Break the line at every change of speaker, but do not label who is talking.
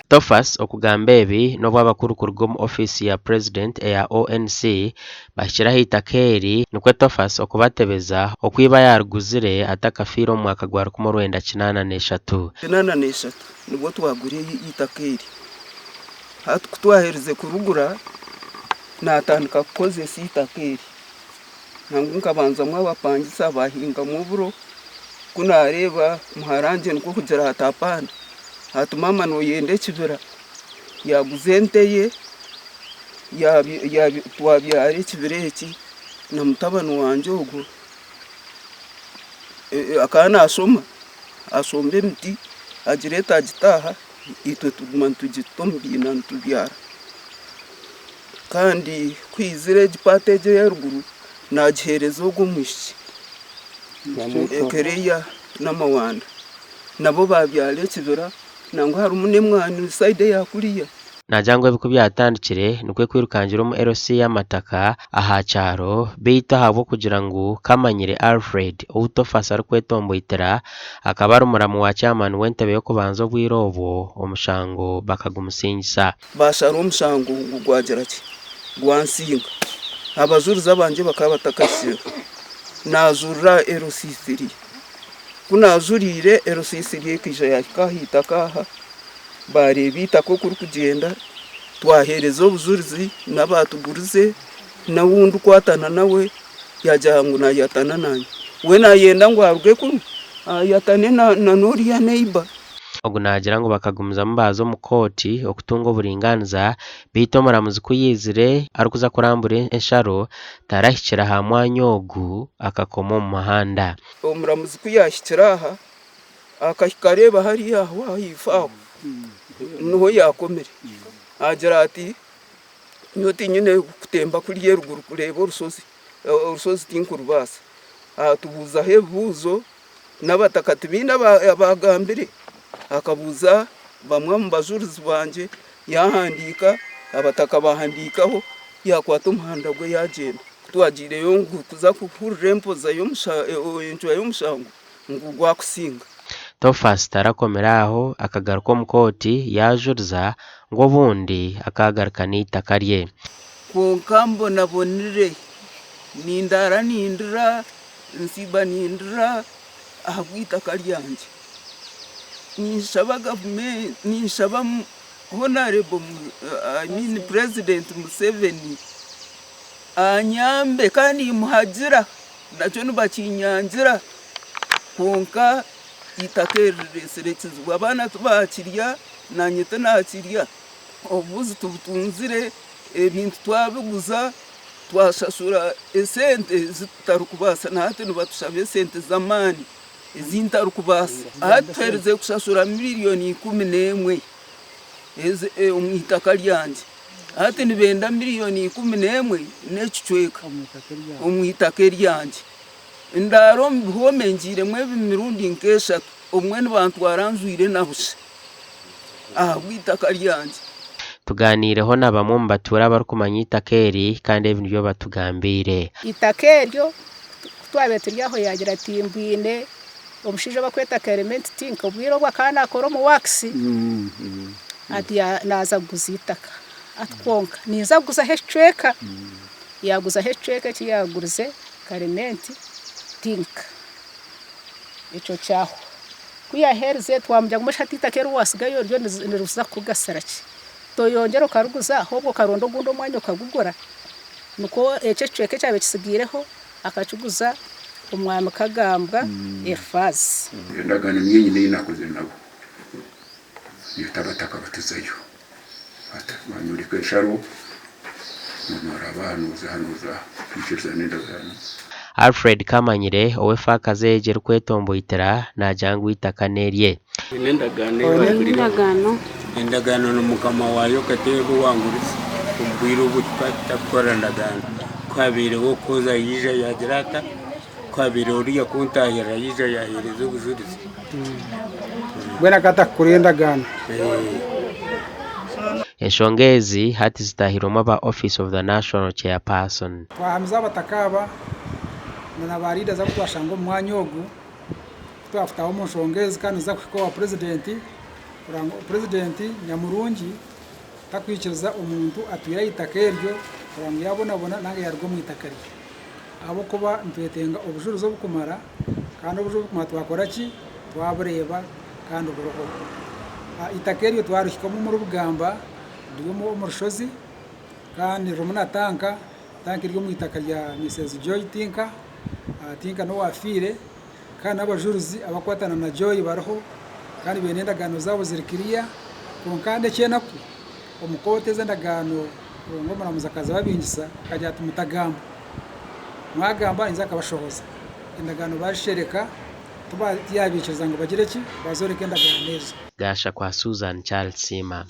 Tofas okugamba ebi n'obwo abakurukuruga omu office ya president eya ONC bashyiraho itakeri nikwe Tofas okubatebeza okwiba yaruguzire atakafiire omu mwaka gwa 1983
nibwo twaguriye itakeri hati kutwahereze kurugura natandika kukozesa itakeri nangu nkabanzamu abapangisa bahinga mu buro kunareba muharanje niko kugera hatapana hati mama no yende kibira yaguze nteye twabyare kibireki na mutabano wanje ogwo akana asombe emiti agireta agitaha itwe tuguma tugitombyina ntubyara kandi kwizire gipateje yaruguru nagihereza ogwo mwishiki ekereya n'amawanda nabo babyale kibira nango hari umune mwana side yakuriya
najangwe biku byatandikire nikwe kwirukangira mu LC y'amataka aha cyaro beita habo kugira ngo kamanyire Alfred Tofas ari kwetomboitera akaba ari umuramu wa chairman wentebe yo kubanza bwirobo omushango bakagumusinyisa
bashara omushango gwagera ki gwansinga abazuruza banje bakabatakashira nazurra LC3 kunazurire LC3 kije yakahita kaha barebita ko kuri kugenda twahereza obuzurizi nabatugurize na wundi kwatana nawe yajangu na yatana nanye we nayenda ngo aruge kuri yatane na noriya neighbor
ogu nagira ngo bakagumuza mbazo mu koti okutunga uburinganiza bito muramuzi kuyizire arukuza kurambura ensharo tarahikira ha mwanya ogu akakoma mu mahanda
omuramuzi kuyashikira aha akakareba hari aho ahifaho nuho yakomere agera ati nyoti nyine kutemba kuri yeruguru kureba urusozi tinkurubasa tubuza hebuzo n'abatakati bina abagambire akabuza bamwe mu bazurizi banje yahandika abataka bahandikaho yakwata umuhanda gwe yagenda twagire yo kuza kurempoza yo mushango ngugwa kusinga
Tofas tarakomera aho akagaruka mu koti yajuriza ngo bundi akagaruka n'itakarye
konkambo nabonire nindara nsiba nindira ahagwita karyanje nishaba government nishaba honorable president Museveni anyambe kandi muhagira nacyo nubakinyangira konka itakerereserezwa abana tubakiriya nanyete nakiriya obuzi tubutunzire ebintu twabiguza twashashura esente zitarukubasa nahate nubatushabe esente zamani ezintarukubasa atwereze kushashura miliyoni 11 umwitaka lyanje hate nibenda miliyoni 11 n'ekicweka umwitaka lyanje ndaro mbihomengire mwebi mirundi nkesha omwene bantu waranzwire nabushe witaka lyanje
tuganireho nabamwe batura bari kumanya itakeri kandi ibintu byo batugambire
itakeryo twabete ryaho yagira timbwine omushije bakweta element tinka ubwiro bwa kana akoro mu wax ati naza guzitaka atwonka niza guza hecweka yaguza hecweka kiyagurize element tinka ico cyaho kuyahereze twamujya gushati itakero wasigayo ryo niruza kugasaraki toyongera karuguza ahubwo karondo gundo mwanya ukagugura nuko ececeke cyabe kisigireho akacuguza umwami kagambwa Elfaz
ndagana nyenyine yinakoze nabo yitabataka batuzayo banyuri kwesharo hanuza kwikiza n'indagana
Alfred Kamanyire owe fakaze kwetomboitera najangwa itakanerye
endagano n'umukama wayo katego wangurisi ubwiro butakora ndagano kwabire wo koza yija yagerata kwabire uriya kuntahira yija yahereza ubujurizi
bwena kata kurendagano
eshongezi hati zitahiroma ba Office of the National Chairperson
twahamiza batakaba na barida za kutwashango mwanya ogu twafutaho mu nshongezi kandi za kuko wa president kurango president Nyamurungi takwikiriza umuntu atwira itaka eryo kurango yabonabona nange yarwo mu itakari abo kuba ntwetenga obujuruzo bukumara kandi obujuruzo bukumara twakora ki twabureba kandi uburoho itaka eryo twarushyikamo muri Bugamba ryo mu Rushozi kandi rumuna tanka ryo mu itaka rya Mrs Joy Tinka no wafire kandi abajuruzi abakwatana na Joy baraho kandi benendagano zabo zirikiriya konkande cyenaku omukoteza ndagano ngo muramuzakaza babingisa kajya tumutagamba mwagamba inza kabashohoza indagano bashereka tuba yabikiza ngo bagire ki bazoreke ndagano neza
Gasha kwa Susan Charles Sima.